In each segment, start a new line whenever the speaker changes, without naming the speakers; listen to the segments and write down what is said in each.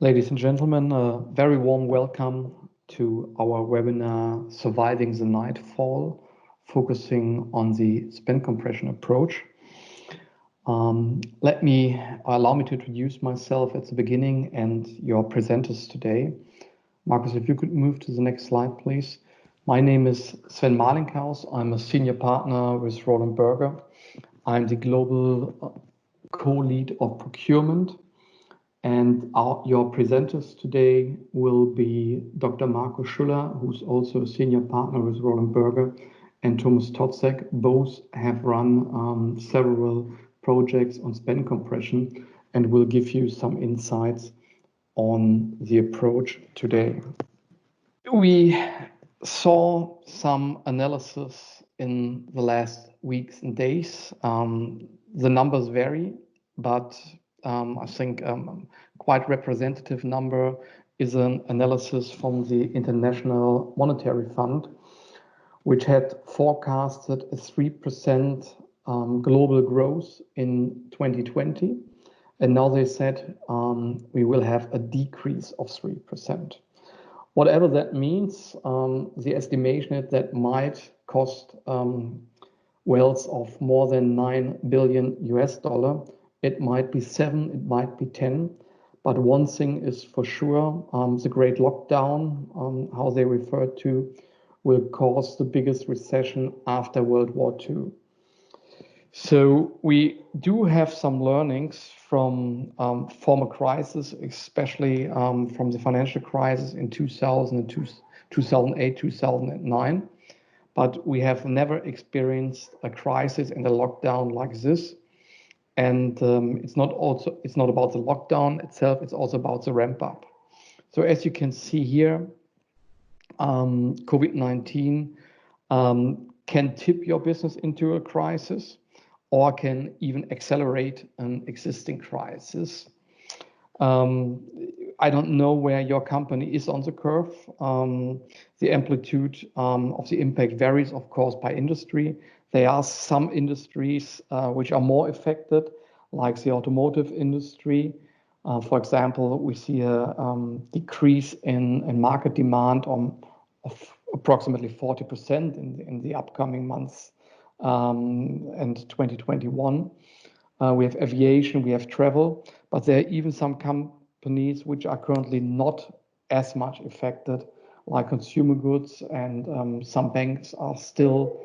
Ladies and gentlemen, a very warm welcome to our webinar, Surviving the Nightfall, focusing on the spin compression approach. Allow me to introduce myself at the beginning and your presenters today. Markus, if you could move to the next slide, please. My name is Sven Malinghaus. I'm a senior partner with Roland Berger. I'm the global co-lead of procurement. And your presenters today will be Dr. Marco Schuller, who's also a senior partner with Roland Berger, and Thomas Totzek. Both have run several projects on spin compression and will give you some insights on the approach today. We saw some analysis in the last weeks and days. The numbers vary, but I think quite representative number is an analysis from the International Monetary Fund, which had forecasted a 3% global growth in 2020. And now they said we will have a decrease of 3%. Whatever that means, the estimation is that might cost wealth of more than $9 billion US. It might be 7, it might be 10, but one thing is for sure, the great lockdown, how they refer to, will cause the biggest recession after World War II. So we do have some learnings from former crises, especially from the financial crisis in 2008, 2009, but we have never experienced a crisis and a lockdown like this. And it's not about the lockdown itself, it's also about the ramp up. So as you can see here, COVID-19 can tip your business into a crisis or can even accelerate an existing crisis. I don't know where your company is on the curve. The amplitude of the impact varies, of course, by industry. There are some industries which are more affected, like the automotive industry. For example, we see a decrease in market demand of approximately 40% in the upcoming months and 2021. We have aviation, we have travel, but there are even some companies which are currently not as much affected, like consumer goods, and some banks are still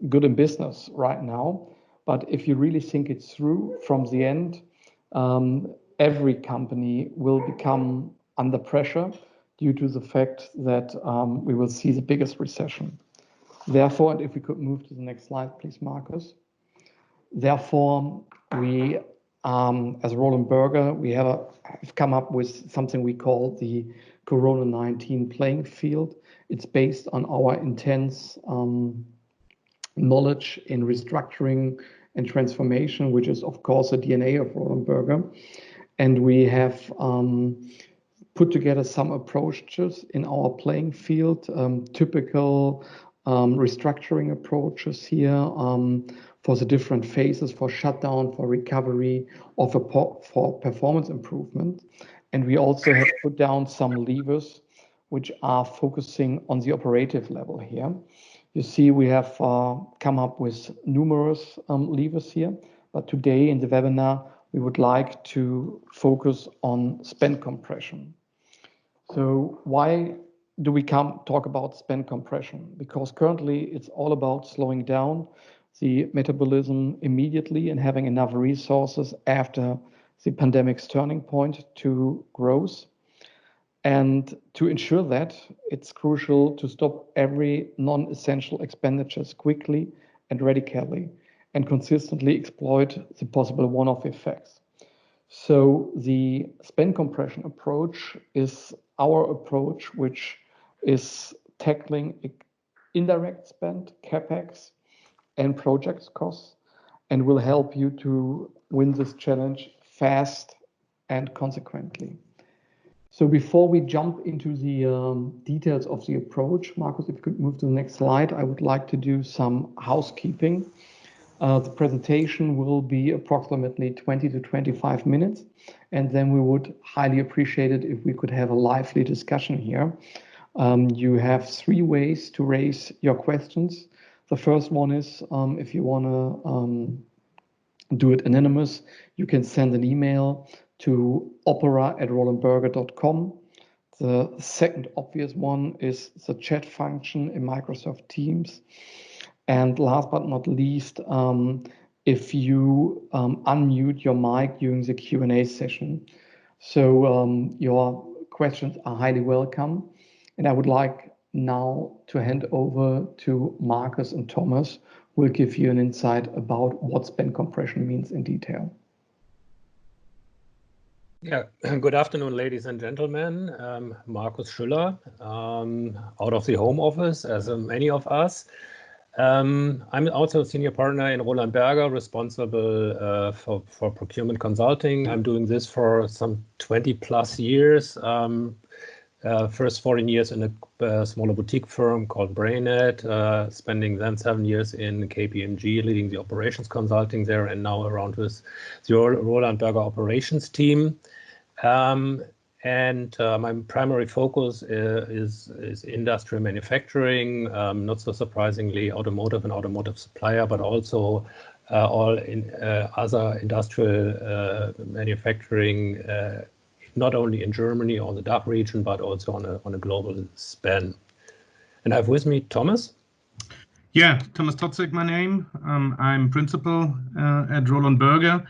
good in business right now. But if you really think it through from the end, every company will become under pressure due to the fact that we will see the biggest recession. Therefore, and if we could move to the next slide, please, Marcus. Therefore, we, as Roland Berger, we have come up with something we call the Corona-19 playing field. It's based on our intense knowledge in restructuring and transformation, which is, of course, the DNA of Roland Berger. And we have put together some approaches in our playing field, typical restructuring approaches here for the different phases, for shutdown, for recovery, or for performance improvement. And we also have put down some levers which are focusing on the operative level here. You see, we have come up with numerous levers here, but today in the webinar, we would like to focus on spend compression. So why do we talk about spend compression? Because currently it's all about slowing down the metabolism immediately and having enough resources after the pandemic's turning point to growth. And to ensure that, it's crucial to stop every non-essential expenditures quickly and radically and consistently exploit the possible one-off effects. So the spend compression approach is our approach, which is tackling indirect spend, CapEx, and project costs, and will help you to win this challenge fast and consequently. So before we jump into the details of the approach, Marcus, if you could move to the next slide, I would like to do some housekeeping. The presentation will be approximately 20 to 25 minutes, and then we would highly appreciate it if we could have a lively discussion here. You have three ways to raise your questions. The first one is if you want to do it anonymous, you can send an email to opera@rolandberger.com. The second obvious one is the chat function in Microsoft Teams. And last but not least, if you unmute your mic during the Q&A session. So your questions are highly welcome. And I would like now to hand over to Marcus and Thomas, who will give you an insight about what spend compression means in detail.
Yeah, good afternoon, ladies and gentlemen. Markus Schüller, out of the home office, as many of us. I'm also a senior partner in Roland Berger, responsible for procurement consulting. I'm doing this for some 20 plus years. First 14 years in a smaller boutique firm called Brainet, spending then 7 years in KPMG, leading the operations consulting there, and now around with the Roland Berger operations team. My primary focus is industrial manufacturing, not so surprisingly automotive and automotive supplier, but also all in other industrial manufacturing, not only in Germany or the DACH region, but also on a global span. And I have with me Thomas.
Yeah, Thomas Totzig, my name. I'm principal at Roland Berger.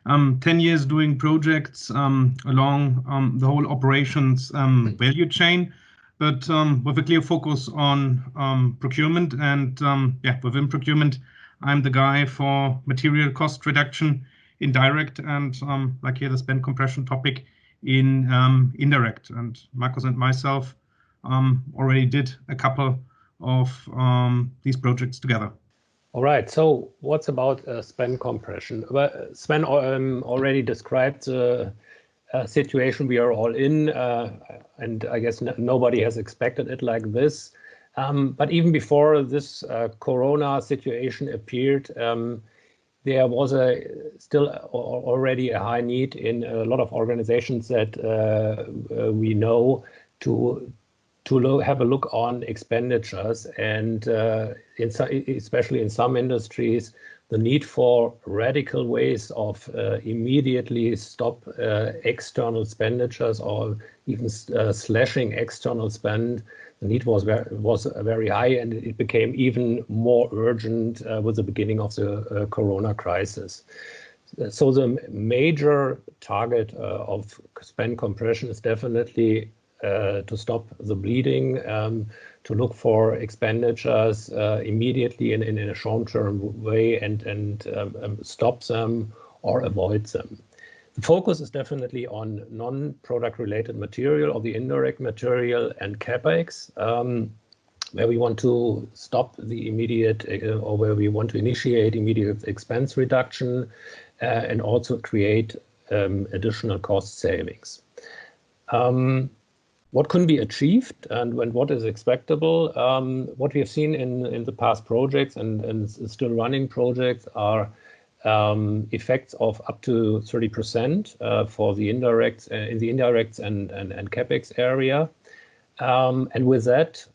10 years doing projects along the whole operations value chain, but with a clear focus on procurement. And within procurement, I'm the guy for material cost reduction, indirect, and like here, the spend compression topic in indirect. And Marcus and myself already did a couple of these projects together.
All right, so what's about spend compression? Well, Sven already described the situation we are all in, and I guess nobody has expected it like this. But even before this Corona situation appeared, there was still already a high need in a lot of organizations that we know to have a look on expenditures, and especially in some industries, the need for radical ways of immediately stop external expenditures or even slashing external spend. The need was very high, and it became even more urgent with the beginning of the Corona crisis. So the major target of spend compression is definitely to stop the bleeding, to look for expenditures immediately in a short-term way and stop them or avoid them. The focus is definitely on non-product related material or the indirect material and CapEx, where we want to stop the immediate or where we want to initiate immediate expense reduction and also create additional cost savings. What can be achieved and what is expectable? What we have seen in the past projects and still running projects are effects of up to 30% for the indirects in the indirects and CapEx area. And with that,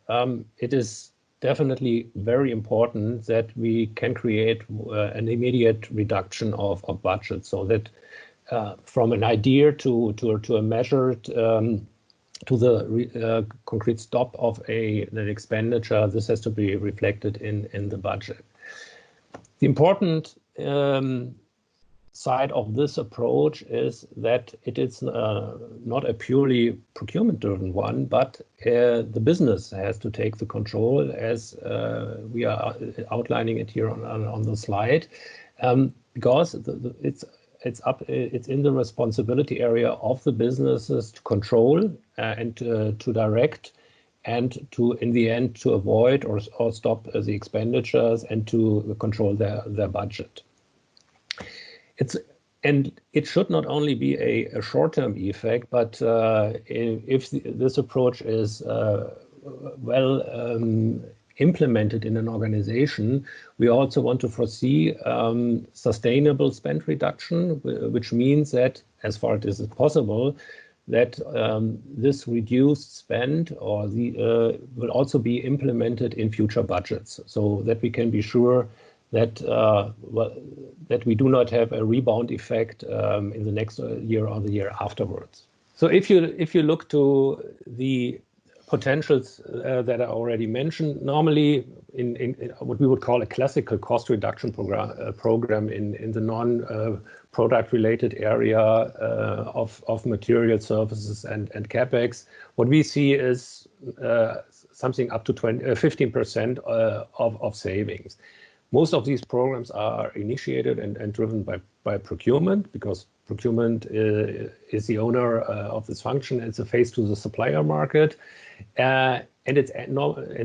it is definitely very important that we can create an immediate reduction of budget, so that from an idea to a measured to the concrete stop of an expenditure, this has to be reflected in the budget. The important side of this approach is that it is not a purely procurement-driven one, but the business has to take the control, as we are outlining it here on the slide, because it's in the responsibility area of the businesses to control and to direct, and to, in the end, to avoid or stop the expenditures and to control their budget. And it should not only be a short-term effect, but if this approach is well implemented in an organization, we also want to foresee sustainable spend reduction, which means that, as far as is possible, that this reduced spend or will also be implemented in future budgets, so that we can be sure that that we do not have a rebound effect in the next year or the year afterwards. So if you look to the potentials that I already mentioned, normally in what we would call a classical cost reduction program in the non-product related area of material services and capex, what we see is something up to 15% of savings. Most of these programs are initiated and driven by procurement, because procurement is the owner of this function. It's a face to the supplier market. And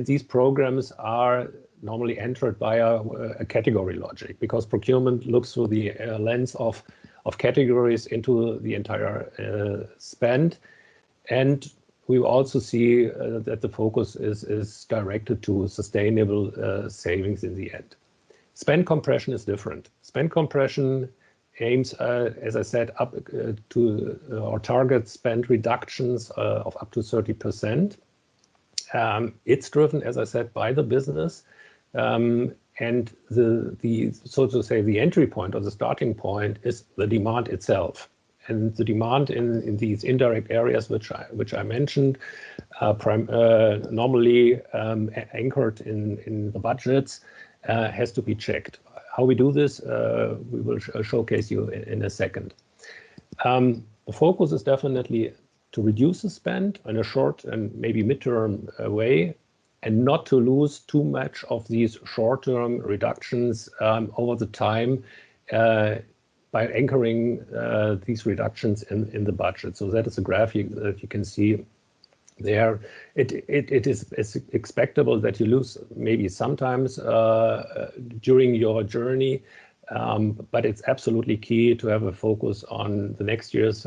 these programs are normally entered by a category logic, because procurement looks through the lens of categories into the entire spend. And we also see that the focus is directed to sustainable savings in the end. Spend compression is different. Spend compression aims, as I said, up to our target spend reductions of up to 30%. It's driven, as I said, by the business, and the so to say the entry point or the starting point is the demand itself. And the demand in these indirect areas, which I mentioned, normally anchored in the budgets, has to be checked. How we do this, we will showcase you in a second. The focus is definitely to reduce the spend in a short and maybe midterm way, and not to lose too much of these short-term reductions over the time by anchoring these reductions in the budget. So that is a graphic that you can see there. It is expectable that you lose maybe sometimes during your journey, but it's absolutely key to have a focus on the next year's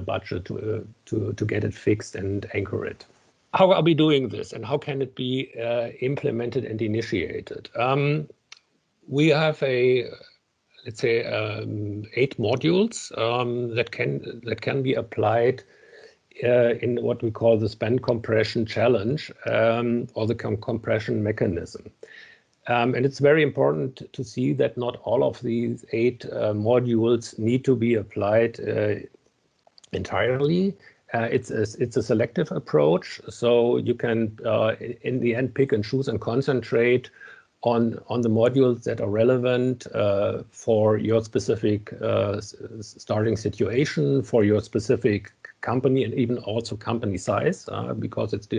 budget to get it fixed and anchor it. How are we doing this, and how can it be implemented and initiated? We have let's say 8 modules that can be applied in what we call the spend compression challenge, or the compression mechanism. And it's very important to see that not all of these 8 modules need to be applied entirely. It's a selective approach, so you can in the end pick and choose and concentrate on the modules that are relevant for your specific starting situation, for your specific company, and even also company size, because it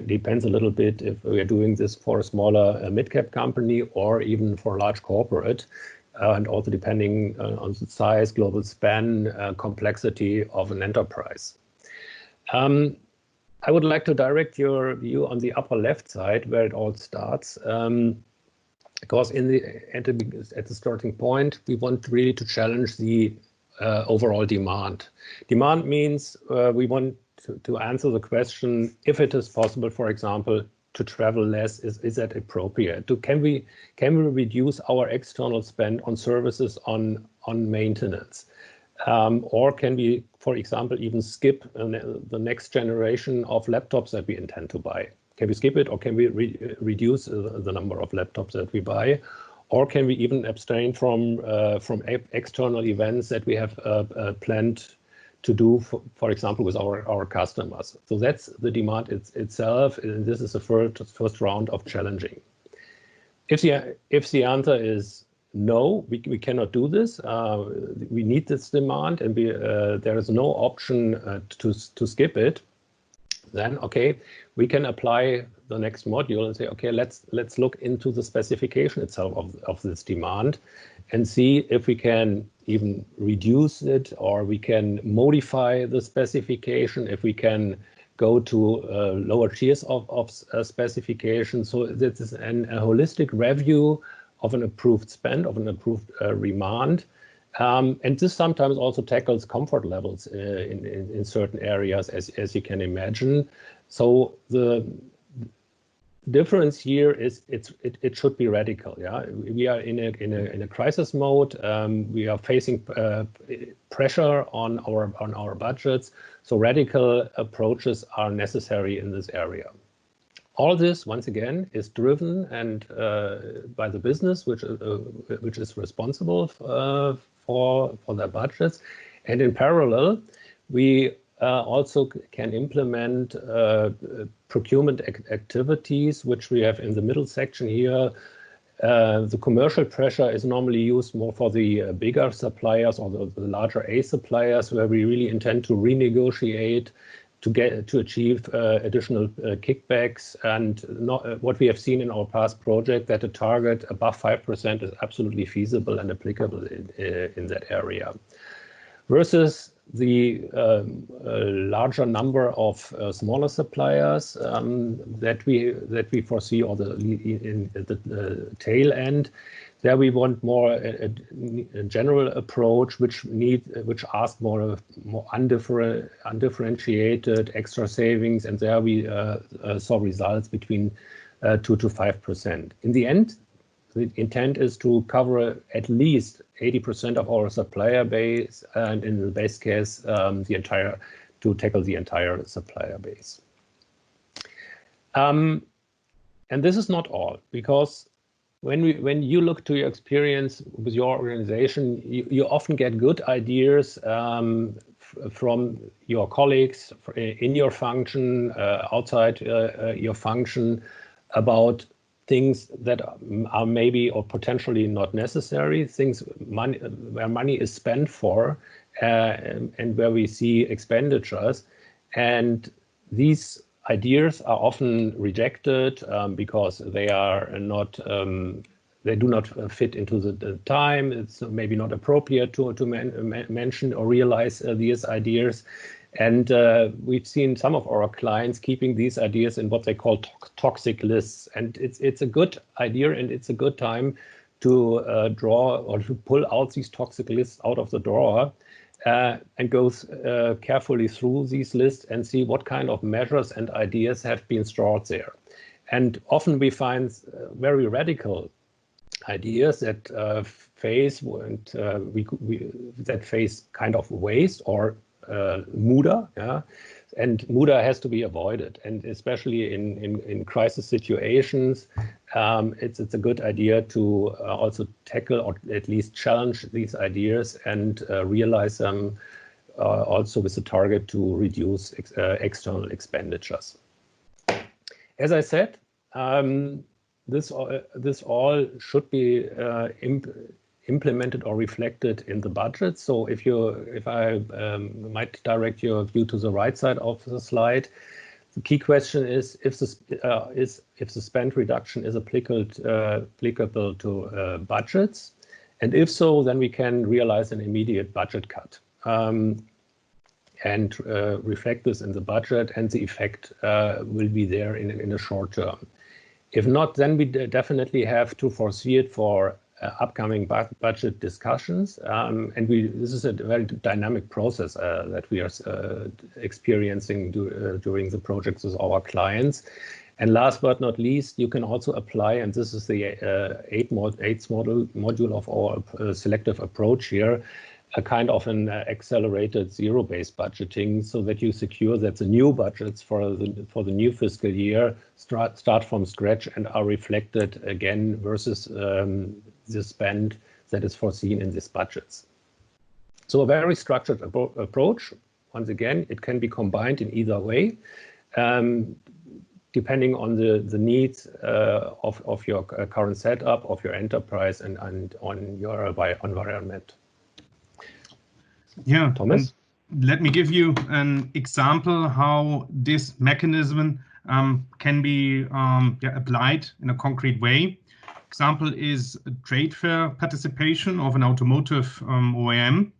depends a little bit if we are doing this for a smaller mid-cap company or even for a large corporate, and also depending on the size, global span, complexity of an enterprise. I would like to direct your view on the upper left side where it all starts, because at the starting point, we want really to challenge the overall demand. Demand means we want to answer the question if it is possible, for example, to travel less. Is that appropriate? Can we reduce our external spend on services, on maintenance? Or can we, for example, even skip the next generation of laptops that we intend to buy? Can we skip it, or can we reduce the number of laptops that we buy? Or can we even abstain from external events that we have planned to do, for example, with our customers? So that's the demand itself, and this is the first round of challenging. If the answer is no, we cannot do this, we need this demand, and there is no option to skip it, then okay, we can apply the next module and say, okay, let's look into the specification itself of this demand and see if we can even reduce it, or we can modify the specification, if we can go to lower tiers of specification. So this is a holistic review of an approved spend, of an approved demand. And this sometimes also tackles comfort levels in certain areas, as you can imagine. So the difference here is it should be radical. Yeah, we are in a crisis mode. We are facing pressure on our budgets. So radical approaches are necessary in this area. All this, once again, is driven and by the business, which is responsible for their budgets, and in parallel, we also can implement procurement activities, which we have in the middle section here. The commercial pressure is normally used more for the bigger suppliers or the larger A suppliers, where we really intend to renegotiate to achieve additional kickbacks. And what we have seen in our past project, that a target above 5% is absolutely feasible and applicable in that area. Versus the larger number of smaller suppliers that we foresee, or in the tail end, there we want more a general approach, which asks more undifferentiated extra savings, and there we saw results between 2 to 5%. In the end, the intent is to cover at least 80% of our supplier base, and in the best case, to tackle the entire supplier base. And this is not all, because when you look to your experience with your organization, you often get good ideas from your colleagues in your function, outside your function, about things that are maybe or potentially not necessary, things where money is spent for, and where we see expenditures. And these ideas are often rejected because they are not, they do not fit into the time. It's maybe not appropriate to mention or realize these ideas. And we've seen some of our clients keeping these ideas in what they call toxic lists. And it's a good idea, and it's a good time to draw or to pull out these toxic lists out of the drawer and go carefully through these lists and see what kind of measures and ideas have been stored there. And often we find very radical ideas that face kind of waste or muda, yeah, and muda has to be avoided, and especially in crisis situations, it's a good idea to also tackle or at least challenge these ideas and realize them also with the target to reduce external expenditures. As I said, this all should be implemented or reflected in the budget. So if I might direct your view to the right side of the slide, the key question is if the spend reduction is applicable to budgets, and if so, then we can realize an immediate budget cut and reflect this in the budget, and the effect will be there in the short term. If not, then we definitely have to foresee it for upcoming budget discussions, and this is a very dynamic process that we are experiencing during the projects with our clients. And last but not least, you can also apply, and this is the eighth module of our selective approach here, a kind of an accelerated zero-based budgeting, so that you secure that the new budgets for the new fiscal year start from scratch and are reflected again versus the spend that is foreseen in these budgets. So a very structured approach. Once again, it can be combined in either way, depending on the needs of your current setup, of your enterprise, and on your environment.
Yeah,
Thomas?
Let me give you an example how this mechanism can be applied in a concrete way. Example is a trade fair participation of an automotive OEM.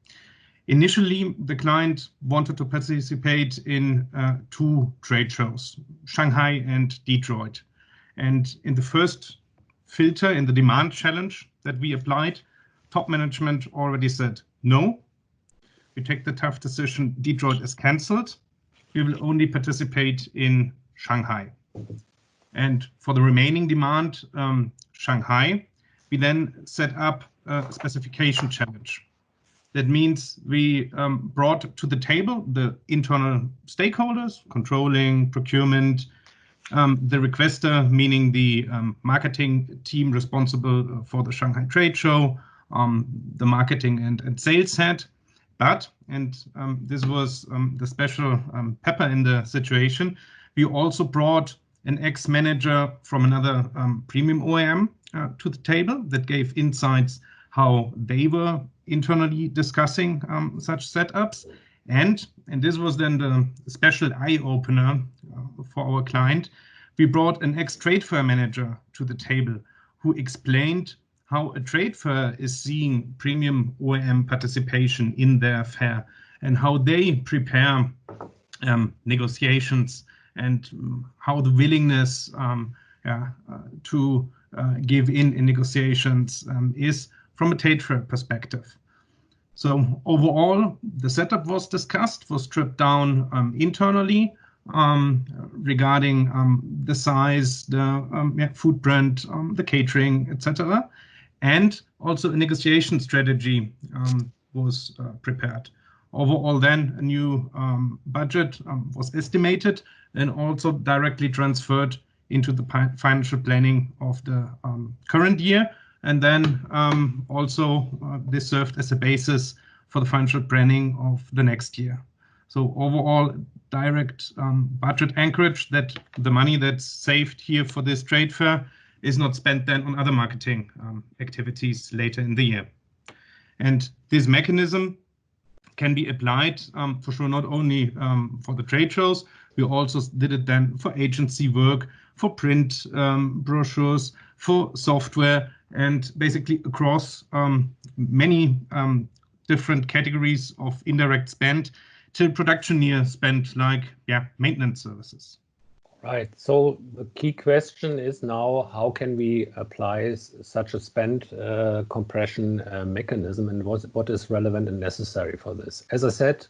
Initially, the client wanted to participate in 2 trade shows, Shanghai and Detroit. And in the first filter, in the demand challenge that we applied, top management already said, no, we take the tough decision, Detroit is cancelled. We will only participate in Shanghai. And for the remaining demand, Shanghai, we then set up a specification challenge. That means we brought to the table the internal stakeholders, controlling, procurement, the requester, meaning the marketing team responsible for the Shanghai trade show, the marketing and sales head. But, and this was the special pepper in the situation, we also brought an ex-manager from another premium OEM to the table that gave insights how they were internally discussing such setups. And this was then the special eye-opener for our client. We brought an ex-trade fair manager to the table who explained how a trade fair is seeing premium OEM participation in their fair and how they prepare negotiations and how the willingness to give in negotiations is from a trade fair perspective. So overall, the setup was discussed, was stripped down internally regarding the size, the footprint, the catering, etc. And also a negotiation strategy was prepared. Overall then a new budget was estimated and also directly transferred into the financial planning of the current year. And then also this served as a basis for the financial planning of the next year. So overall direct budget anchorage that the money that's saved here for this trade fair is not spent then on other marketing activities later in the year. And this mechanism can be applied for sure not only for the trade shows, we also did it then for agency work, for print brochures, for software, and basically across many different categories of indirect spend till production year spend like maintenance services.
Right. So the key question is now, how can we apply such a spend compression mechanism, and what is relevant and necessary for this? As I said,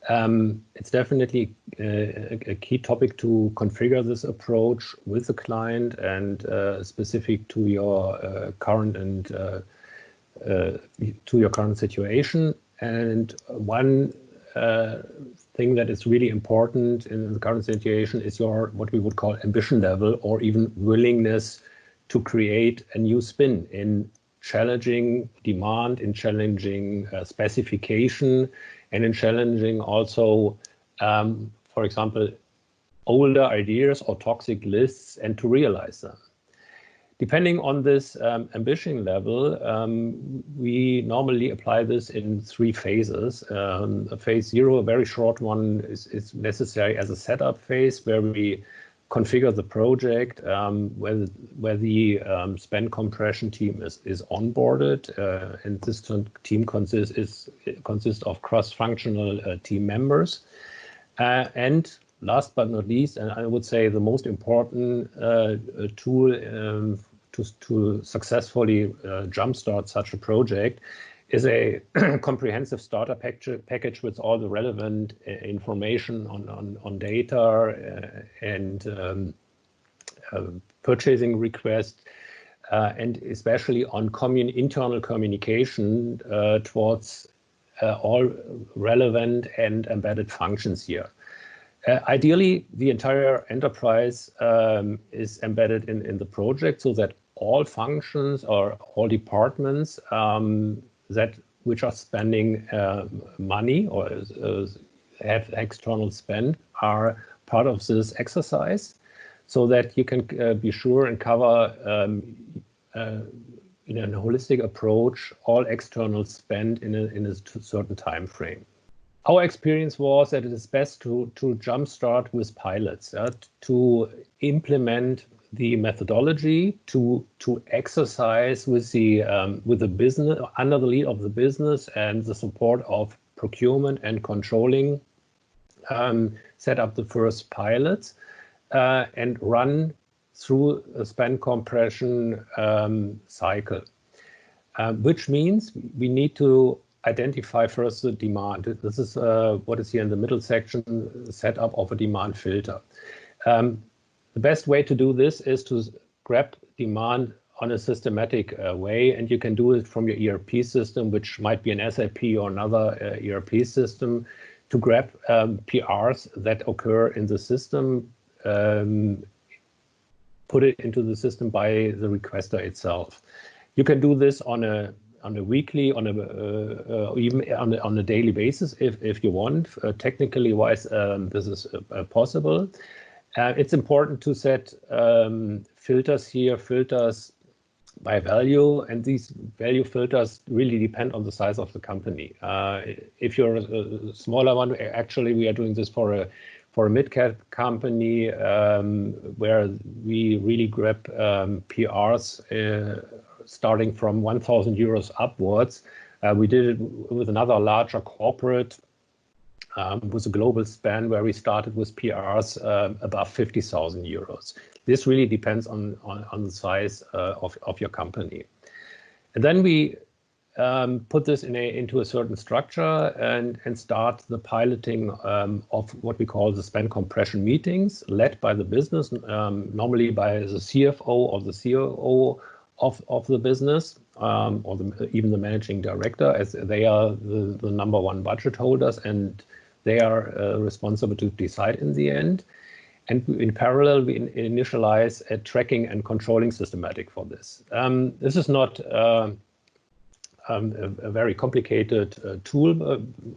it's definitely a key topic to configure this approach with the client and specific to your current and to your current situation. And one thing that is really important in the current situation is your what we would call ambition level, or even willingness to create a new spin in challenging demand, in challenging specification, and in challenging also, for example, older ideas or toxic lists, and to realize them. Depending on this ambition level, we normally apply this in 3 phases. Phase 0, a very short one, is necessary as a setup phase where we configure the project, where the spend compression team is onboarded, and this team consists of cross-functional team members. And last but not least, and I would say the most important tool to successfully jumpstart such a project is a comprehensive starter package with all the relevant information on data and purchasing requests, and especially on internal communication towards all relevant and embedded functions here. Ideally, the entire enterprise is embedded in the project so that all functions or all departments which are spending money or have external spend are part of this exercise, so that you can be sure and cover in a holistic approach all external spend in a certain time frame. Our experience was that it is best to jumpstart with pilots, to implement the methodology, to exercise with the business under the lead of the business and the support of procurement and controlling. Set up the first pilots and run through a spend compression cycle, which means we need to identify first the demand. This is what is here in the middle section, setup of a demand filter. The best way to do this is to grab demand on a systematic way, and you can do it from your ERP system, which might be an SAP or another ERP system, to grab PRs that occur in the system, put it into the system by the requester itself. You can do this on a weekly, even on a daily basis if you want. Technically wise, this is possible. It's important to set filters here, filters by value, and these value filters really depend on the size of the company. If you're a smaller one, actually we are doing this for a mid-cap company where we really grab PRs starting from 1,000 euros upwards. We did it with another larger corporate with a global span where we started with PRs above 50,000 euros. This really depends on the size of your company. And then we put this into a certain structure and start the piloting of what we call the spend compression meetings, led by the business, normally by the CFO or the COO of the business, or even the managing director, as they are the number one budget holders, and they are responsible to decide in the end. And in parallel, we initialize a tracking and controlling systematic for this. This is not a very complicated tool.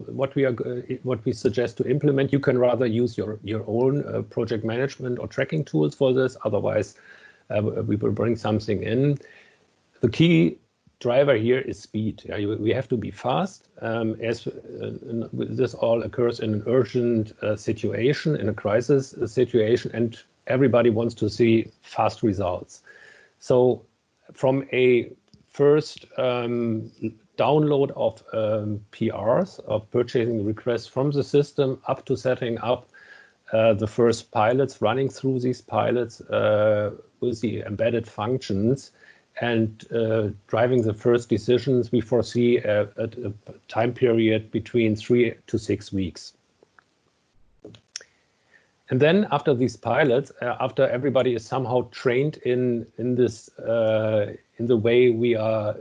What we suggest to implement, you can rather use your own project management or tracking tools for this. Otherwise, we will bring something in. The key driver here is speed. We have to be fast, as this all occurs in an urgent situation, in a crisis situation, and everybody wants to see fast results. So from a first download of PRs, of purchasing requests from the system, up to setting up the first pilots, running through these pilots with the embedded functions, and driving the first decisions, we foresee a time period between 3 to 6 weeks. And then after these pilots, after everybody is somehow trained in this, in the way we are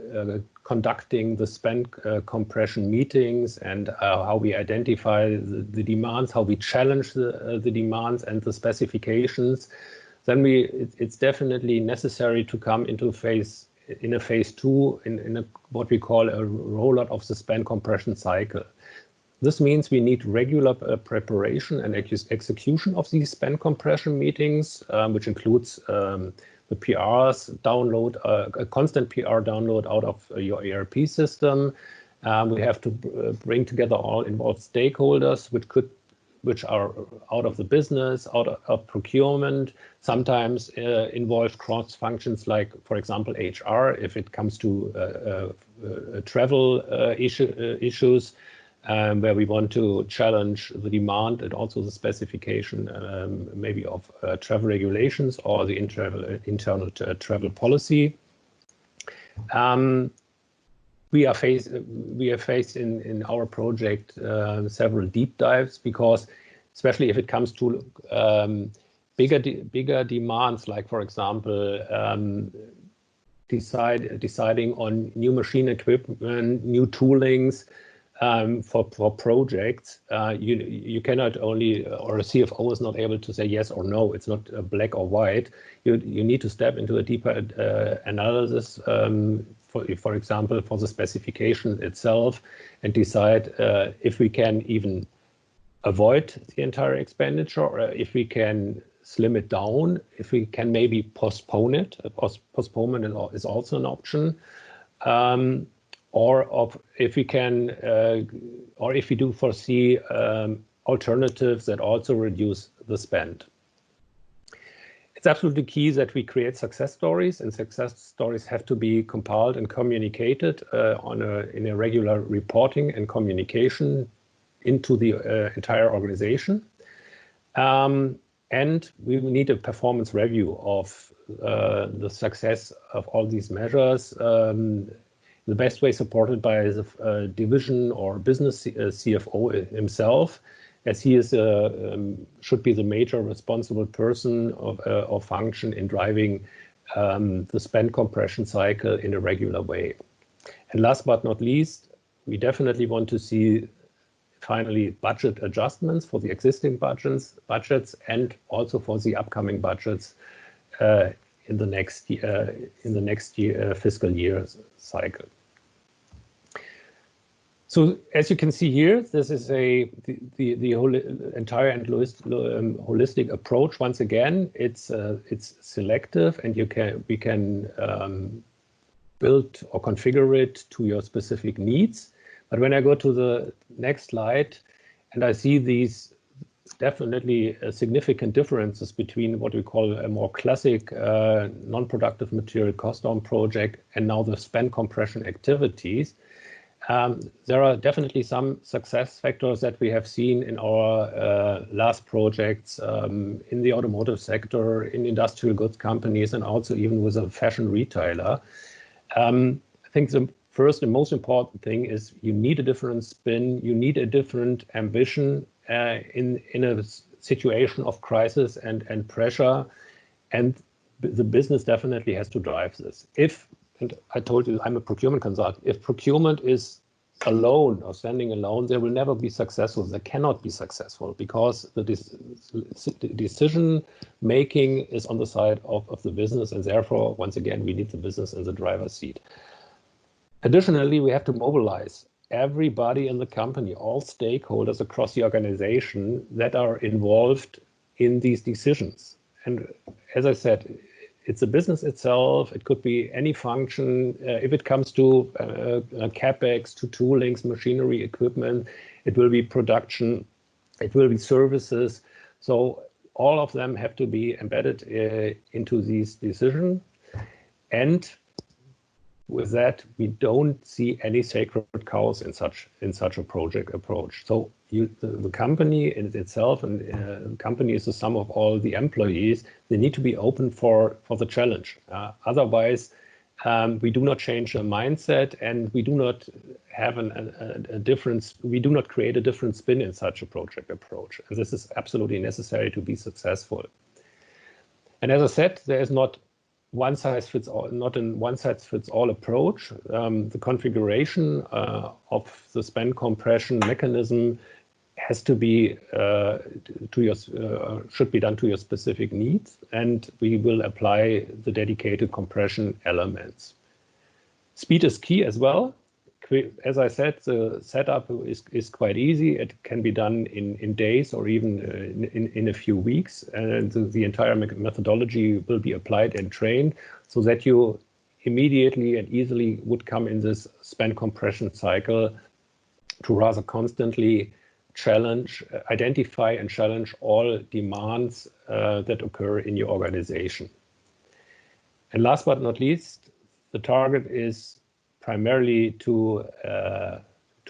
conducting the spend compression meetings, and how we identify the demands, how we challenge the demands and the specifications, then it's definitely necessary to come into phase 2 in what we call a rollout of the spend compression cycle. This means we need regular preparation and execution of these spend compression meetings, which includes the PRs download, a constant PR download out of your ERP system. We have to bring together all involved stakeholders, which are out of the business, out of procurement, sometimes involve cross functions like, for example, HR, if it comes to travel issues, where we want to challenge the demand and also the specification maybe of travel regulations or the internal travel policy. We are faced in our project several deep dives, because especially if it comes to bigger demands, like for example deciding on new machine equipment, new toolings for projects, you cannot only, or a CFO is not able to say yes or no. It's not black or white. You need to step into a deeper analysis. For example, for the specification itself, and decide if we can even avoid the entire expenditure, or if we can slim it down, if we can maybe postpone it. Postponement is also an option, or if we can, or if we do foresee alternatives that also reduce the spend. It's absolutely key that we create success stories, and success stories have to be compiled and communicated in a regular reporting and communication into the entire organization. And we need a performance review of the success of all these measures, the best way supported by the division or business CFO himself, as he is should be the major responsible person or function in driving the spend compression cycle in a regular way. And last but not least, we definitely want to see finally budget adjustments for the existing budgets and also for the upcoming budgets in the next fiscal year cycle. So as you can see here, this is the whole entire and holistic approach. Once again, it's selective, and we can build or configure it to your specific needs. But when I go to the next slide, and I see these definitely significant differences between what we call a more classic non-productive material cost down project and now the spend compression activities, there are definitely some success factors that we have seen in our last projects in the automotive sector, in industrial goods companies, and also even with a fashion retailer. I think the first and most important thing is you need a different spin, you need a different ambition in a situation of crisis and pressure, and the business definitely has to drive this. And I told you I'm a procurement consultant. If procurement is alone or standing alone, they will never be successful. They cannot be successful because the decision making is on the side of the business, and therefore, once again, we need the business in the driver's seat. Additionally, we have to mobilize everybody in the company, all stakeholders across the organization that are involved in these decisions. And as I said, it's a business itself. It could be any function. If it comes to CapEx, to toolings, machinery, equipment, it will be production, it will be services. So all of them have to be embedded into these decisions. And with that, we don't see any sacred cows in such a project approach. So the company in itself, and the company is the sum of all the employees, they need to be open for the challenge. Otherwise, we do not change the mindset, and we do not have a difference. We do not create a different spin in such a project approach. And this is absolutely necessary to be successful. And as I said, there is not a one-size-fits-all approach. The configuration of the spend compression mechanism has to be should be done to your specific needs, and we will apply the dedicated compression elements. Speed is key as well. As I said, the setup is quite easy. It can be done in days or even in a few weeks, and the entire methodology will be applied and trained so that you immediately and easily would come in this spend compression cycle to rather constantly identify and challenge all demands that occur in your organization. And last but not least, the target is primarily to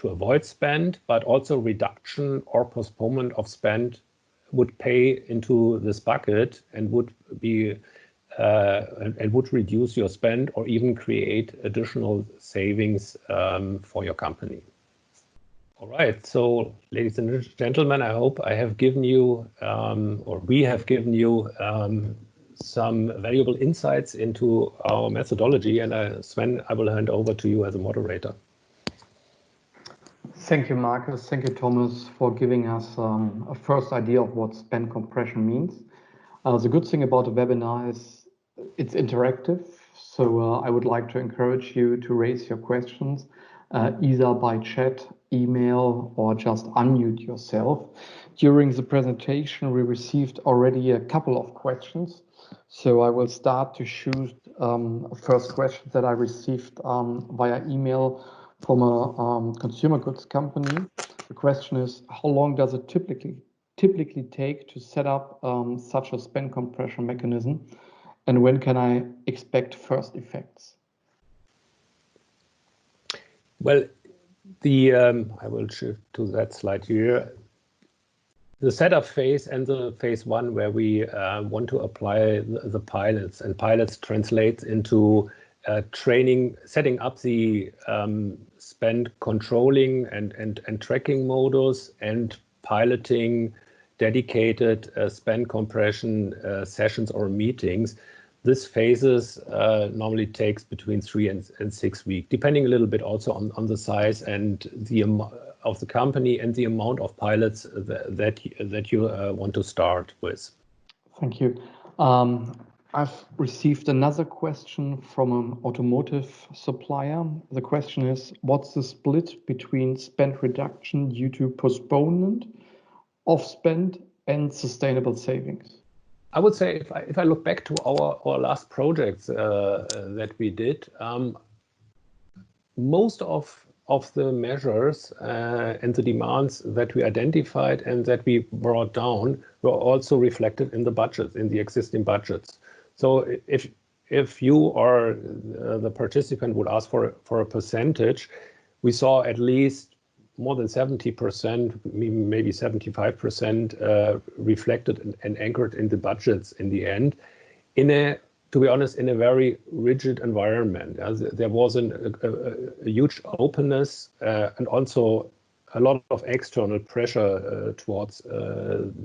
avoid spend, but also reduction or postponement of spend would pay into this bucket and would be and would reduce your spend or even create additional savings for your company. All right, so ladies and gentlemen, I hope I have given you, or we have given you, some valuable insights into our methodology. And Sven, I will hand over to you as a moderator.
Thank you, Marcus. Thank you, Thomas, for giving us a first idea of what spend compression means. The good thing about the webinar is it's interactive. So I would like to encourage you to raise your questions either by chat, email, or just unmute yourself. During the presentation, we received already a couple of questions. So I will start to shoot first questions that I received via email from a consumer goods company. The question is, how long does it typically take to set up such a spend compression mechanism, and when can I expect first effects?
Well, I will shift to that slide here. The setup phase and the phase one, where we want to apply the pilots, and pilots translates into training, setting up the spend controlling and tracking modus, and piloting dedicated spend compression sessions or meetings. This phases normally takes between 3 and 6 weeks, depending a little bit also on the size and the of the company and the amount of pilots that you want to start with.
Thank you. I've received another question from an automotive supplier. The question is, what's the split between spend reduction due to postponement of spend and sustainable savings?
I would say if I look back to our last projects that we did, most of the measures and the demands that we identified and that we brought down were also reflected in the budget, in the existing budgets. So if you or the participant would ask for a percentage, we saw at least more than 70%, maybe 75% reflected and anchored in the budgets in the end, to be honest, in a very rigid environment. There was a huge openness and also a lot of external pressure towards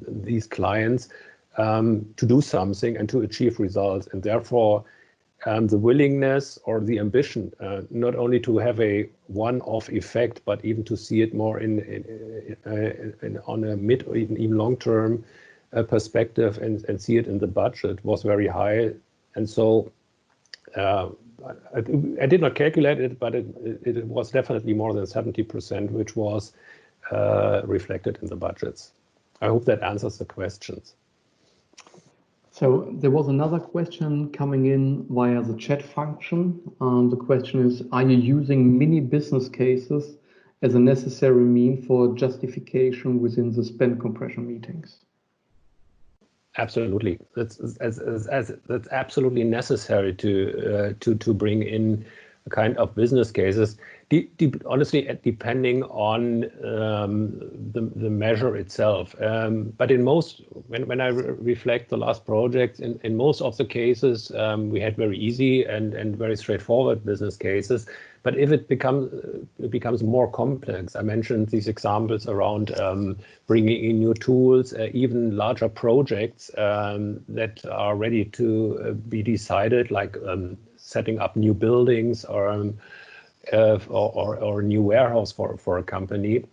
these clients to do something and to achieve results. And therefore, the willingness or the ambition, not only to have a one-off effect, but even to see it more on a mid or even long-term perspective and see it in the budget was very high. And so I did not calculate it, but it was definitely more than 70%, which was reflected in the budgets. I hope that answers the questions.
So there was another question coming in via the chat function. The question is, are you using mini business cases as a necessary mean for justification within the spend compression meetings?
Absolutely. That's absolutely necessary to bring in a kind of business cases. Honestly, depending on the measure itself. But in most, when I reflect the last projects, in most of the cases, we had very easy and very straightforward business cases. But if it becomes more complex, I mentioned these examples around bringing in new tools, even larger projects that are ready to be decided, like setting up new buildings or a new warehouse for a company.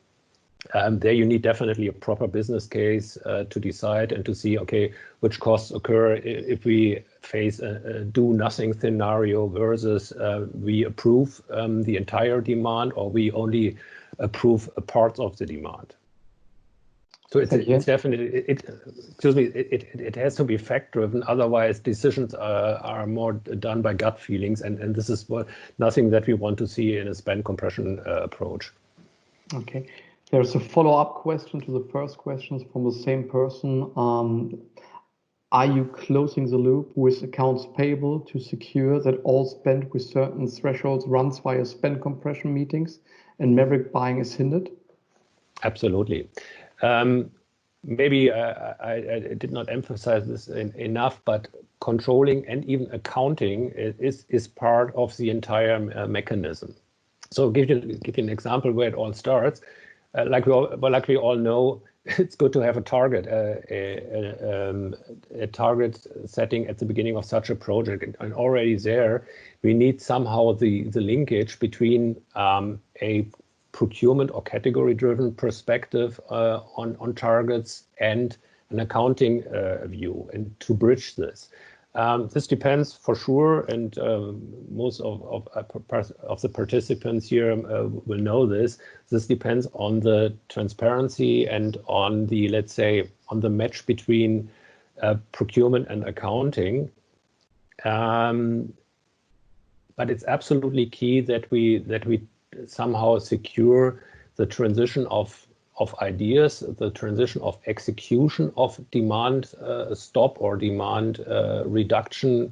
There you need definitely a proper business case to decide and to see, okay, which costs occur if we face a do-nothing scenario versus we approve the entire demand or we only approve a part of the demand. So it's definitely, it has to be fact-driven. Otherwise, decisions are more done by gut feelings, and this is nothing that we want to see in a spend compression approach.
Okay. There's a follow-up question to the first questions from the same person. Are you closing the loop with accounts payable to secure that all spend with certain thresholds runs via spend compression meetings and maverick buying is hindered?
Absolutely. Maybe I did not emphasize this enough, but controlling and even accounting is part of the entire mechanism. So give you an example where it all starts. Like we all know, it's good to have a target, a target setting at the beginning of such a project. And already there, we need somehow the linkage between a procurement or category-driven perspective on targets and an accounting view, and to bridge this. This depends for sure, and most of the participants here will know this. This depends on the transparency and on the, let's say, on the match between procurement and accounting. But it's absolutely key that we somehow secure the transition of ideas, the transition of execution of demand stop or demand reduction,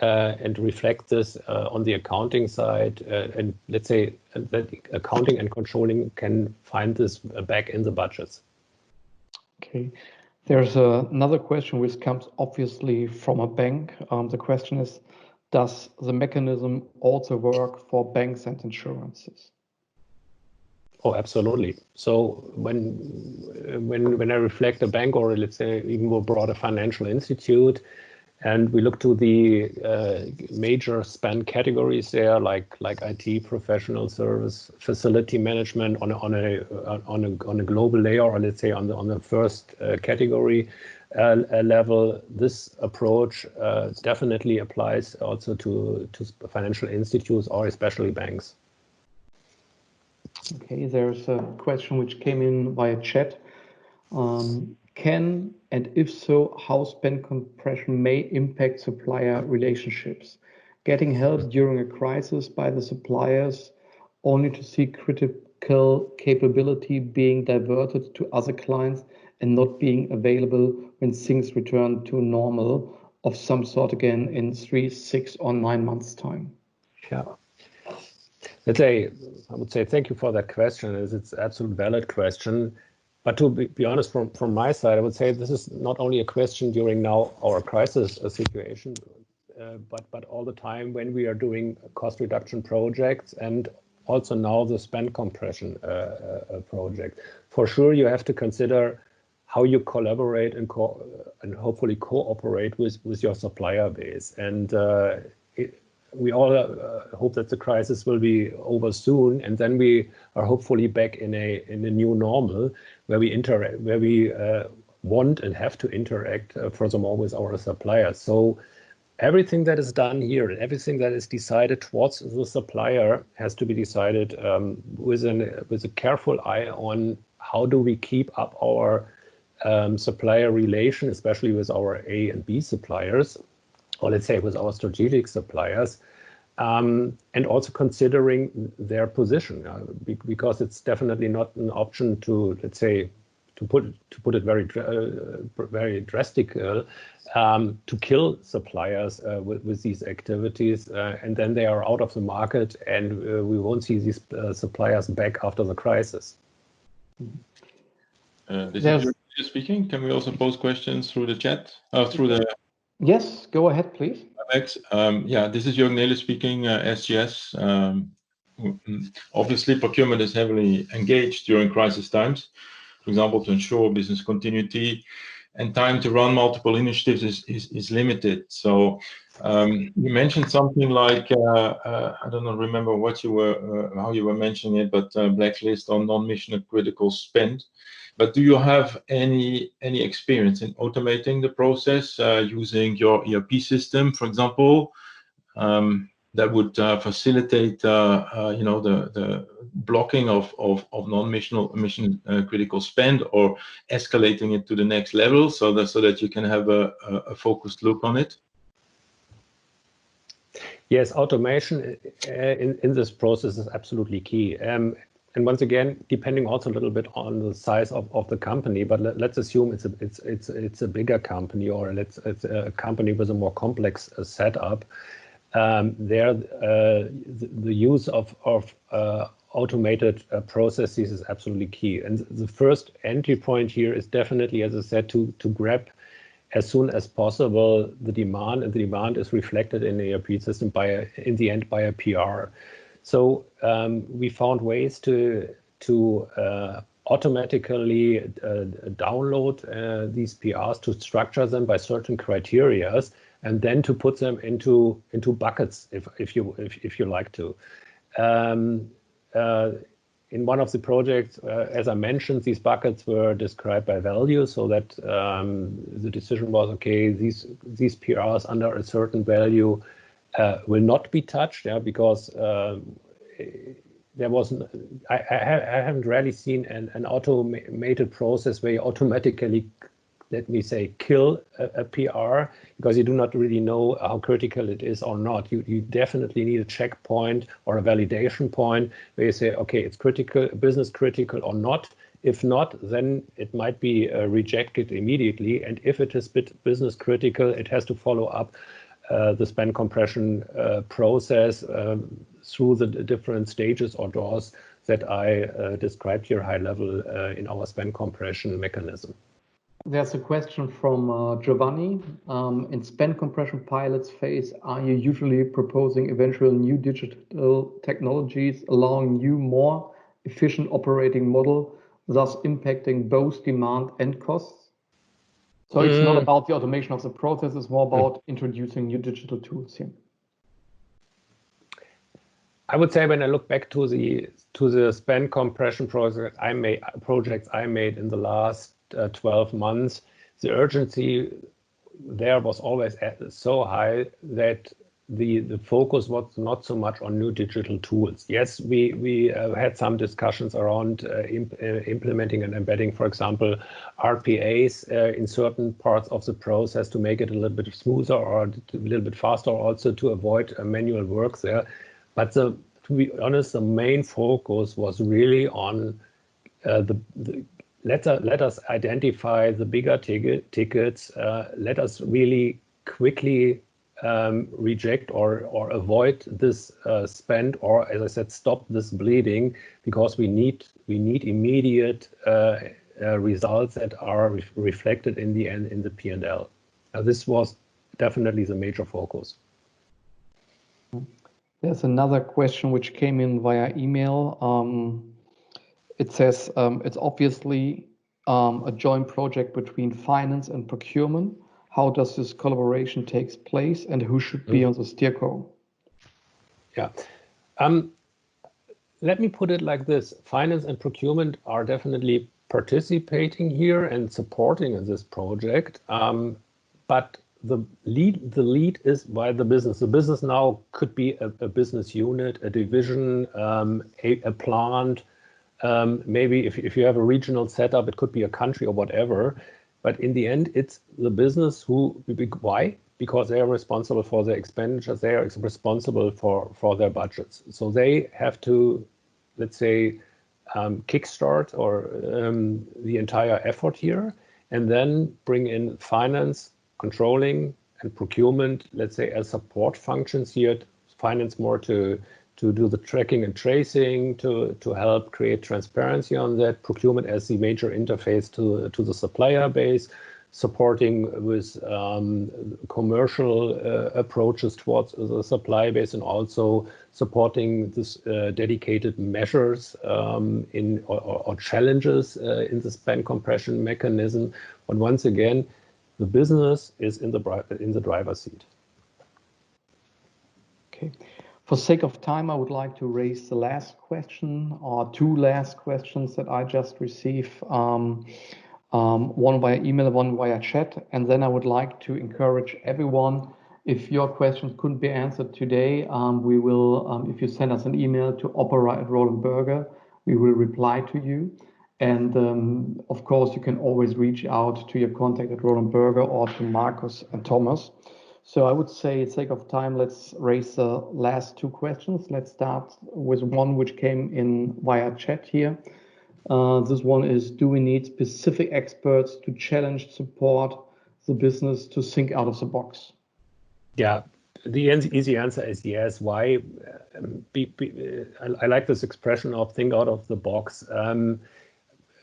and reflect this on the accounting side. And let's say that accounting and controlling can find this back in the budgets.
Okay. There's another question which comes obviously from a bank. The question is, does the mechanism also work for banks and insurances?
Oh, absolutely. So when I reflect a bank, or let's say even more broader financial institute, and we look to the major spend categories there, like IT, professional service, facility management on a global layer, or let's say on the first category level, this approach definitely applies also to financial institutes, or especially banks.
Okay, there's a question which came in via chat. Can, and if so, how spend compression may impact supplier relationships? Getting help during a crisis by the suppliers only to see critical capability being diverted to other clients and not being available when things return to normal of some sort again in 3, 6, or 9 months' time.
Yeah. I would say thank you for that question. It's an absolute valid question. But to be honest, from my side, I would say this is not only a question during now our crisis situation, but all the time when we are doing cost reduction projects, and also now the spend compression project. For sure, you have to consider how you collaborate and hopefully cooperate with your supplier base. And we all hope that the crisis will be over soon, and then we are hopefully back in a new normal where we want and have to interact furthermore with our suppliers. So everything that is done here, everything that is decided towards the supplier, has to be decided with a careful eye on how do we keep up our supplier relation, especially with our A and B suppliers, or let's say with our strategic suppliers, and also considering their position, because it's definitely not an option to, let's say, to put it very drastic, to kill suppliers with these activities, and then they are out of the market, and we won't see these suppliers back after the crisis.
This is Jörg speaking. Can we also pose questions through the chat?
Yes, go ahead, please.
Yeah, this is Jörg Nele speaking, SGS. Obviously, procurement is heavily engaged during crisis times, for example, to ensure business continuity, and time to run multiple initiatives is limited. So you mentioned something like, I don't know, remember what you were, how you were mentioning it, but blacklist on non-mission critical spend. But do you have any experience in automating the process using your ERP system, for example, that would facilitate, the blocking of mission critical spend, or escalating it to the next level, so that you can have a focused look on it?
Yes, automation in this process is absolutely key. And once again, depending also a little bit on the size of the company, but let's assume it's a bigger company, or it's a company with a more complex setup. The use of automated processes is absolutely key. And the first entry point here is definitely, as I said, to grab as soon as possible the demand, and the demand is reflected in the ERP system in the end by a PR. So we found ways to automatically download these PRs, to structure them by certain criteria, and then to put them into buckets, if you like to. In one of the projects, as I mentioned, these buckets were described by value, so that the decision was, okay, these PRs under a certain value will not be touched, because there wasn't. I haven't really seen an automated process where you automatically, let me say, kill a PR, because you do not really know how critical it is or not. You definitely need a checkpoint or a validation point where you say, okay, it's critical, business critical or not. If not, then it might be rejected immediately. And if it is business critical, it has to follow up the spend compression process through the different stages or doors that I described here high level in our spend compression mechanism.
There's a question from Giovanni. In spend compression pilots phase, are you usually proposing eventual new digital technologies allowing you more efficient operating model, thus impacting both demand and costs? So it's not about the automation of the process, it's more about introducing new digital tools here.
I would say when I look back to the spend compression projects I made in the last 12 months, the urgency there was always so high that the focus was not so much on new digital tools. Yes, we had some discussions around implementing and embedding, for example, RPAs in certain parts of the process to make it a little bit smoother or a little bit faster, also to avoid manual work there. But to be honest, the main focus was really on let us identify the bigger tickets. Let us really quickly reject or avoid this spend, or as I said, stop this bleeding, because we need immediate results that are reflected in the end in the P&L. This was definitely the major focus.
There's another question which came in via email. It says it's obviously a joint project between finance and procurement. How does this collaboration take place, and who should be on the steerco?
Yeah. Let me put it like this. Finance and procurement are definitely participating here and supporting in this project. But the lead is by the business. The business now could be a business unit, a division, a plant. Maybe if you have a regional setup, it could be a country or whatever. But in the end, it's the business why? Because they are responsible for their expenditures. They are responsible for their budgets. So they have to, let's say, kickstart or the entire effort here, and then bring in finance, controlling, and procurement, let's say, as support functions here. Finance more to do the tracking and tracing, to help create transparency on that. Procurement as the major interface to the supplier base, supporting with commercial approaches towards the supply base, and also supporting this dedicated measures or challenges in the spend compression mechanism. But once again, the business is in the driver's seat.
Okay. For sake of time, I would like to raise the last question, or two last questions that I just received. One via email, one via chat. And then I would like to encourage everyone, if your questions couldn't be answered today, we will, if you send us an email to opera@Roland Berger, we will reply to you. And of course, you can always reach out to your contact at Roland Berger or to Markus and Thomas. So I would say, for sake of time, let's raise the last two questions. Let's start with one which came in via chat here. This one is, do we need specific experts to challenge, support the business to think out of the box?
Yeah, the easy answer is yes. Why? I like this expression of think out of the box.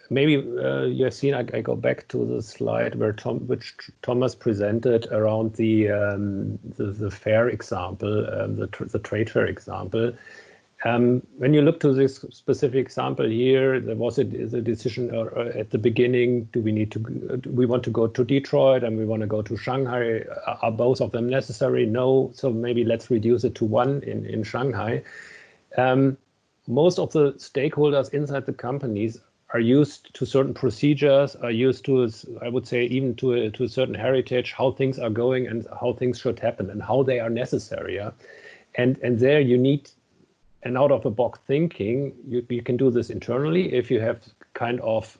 Maybe you've seen, I go back to the slide which Thomas presented around the fair example, the trade fair example. When you look to this specific example here, there was a decision at the beginning, do we want to go to Detroit and we want to go to Shanghai? Are both of them necessary? No, so maybe let's reduce it to one in Shanghai. Most of the stakeholders inside the companies are used to certain procedures, are used to, I would say, even to a certain heritage, how things are going and how things should happen and how they are necessary. Yeah? And there you need an out-of-the-box thinking. You can do this internally if you have kind of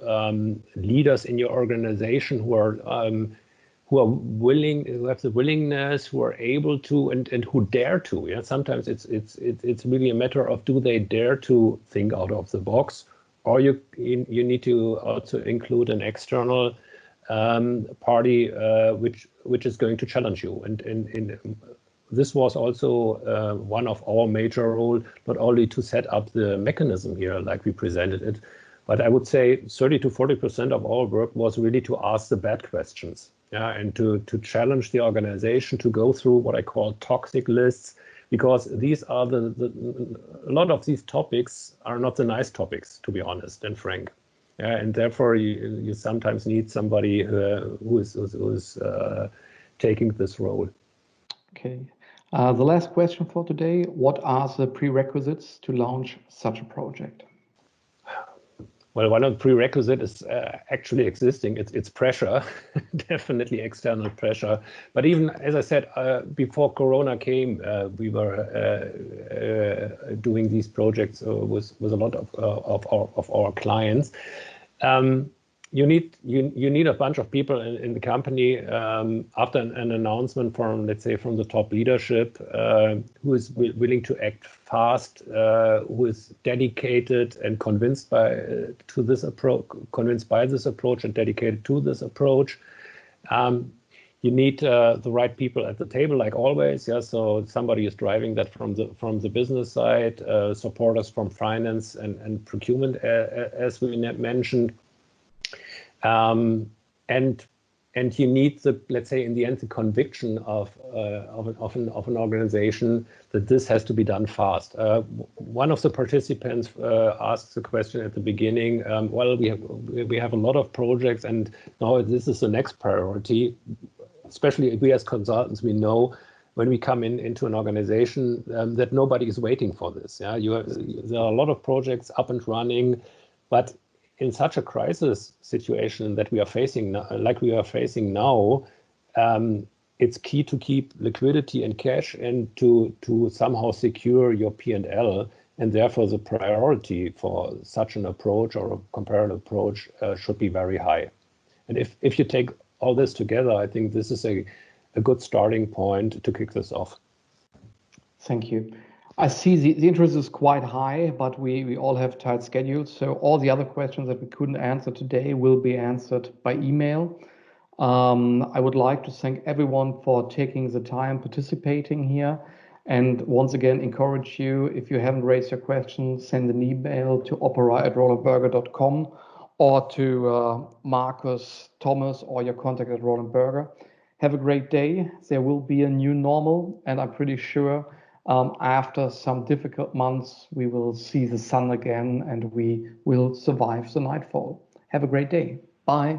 leaders in your organization who are willing, who have the willingness, who are able to, and who dare to. Yeah, sometimes it's really a matter of, do they dare to think out of the box, or you need to also include an external party which is going to challenge you. And this was also one of our major roles, not only to set up the mechanism here like we presented it, but I would say 30 to 40% of our work was really to ask the bad questions, yeah, and to challenge the organization to go through what I call toxic lists, because these are a lot of these topics are not the nice topics, to be honest and frank. And therefore you sometimes need somebody who is taking this role.
Okay. The last question for today: what are the prerequisites to launch such a project?
Well, one of the prerequisites is actually existing. It's pressure, definitely external pressure. But even, as I said, before Corona came, we were doing these projects with a lot of our clients. You need a bunch of people in the company after an announcement from, let's say, from the top leadership, who is willing to act fast, who is dedicated and convinced by this approach and dedicated to this approach. You need the right people at the table, like always. Yeah, so somebody is driving that from the business side, supporters from finance and procurement, as we mentioned. And you need the, let's say, in the end, the conviction of an organization that this has to be done fast. One of the participants asked the question at the beginning. Well, we have a lot of projects, and now this is the next priority. Especially we as consultants, we know when we come into an organization that nobody is waiting for this. Yeah, there are a lot of projects up and running, but in such a crisis situation that we are facing, like we are facing now, it's key to keep liquidity and cash and to somehow secure your P&L, and therefore the priority for such an approach or a comparative approach should be very high. And if you take all this together, I think this is a good starting point to kick this off.
Thank you. I see the interest is quite high, but we all have tight schedules. So all the other questions that we couldn't answer today will be answered by email. I would like to thank everyone for taking the time participating here. And once again, encourage you, if you haven't raised your question, send an email to opera@rolandberger.com or to Marcus, Thomas, or your contact at Roland Berger. Have a great day. There will be a new normal, and I'm pretty sure after some difficult months, we will see the sun again and we will survive the nightfall. Have a great day. Bye.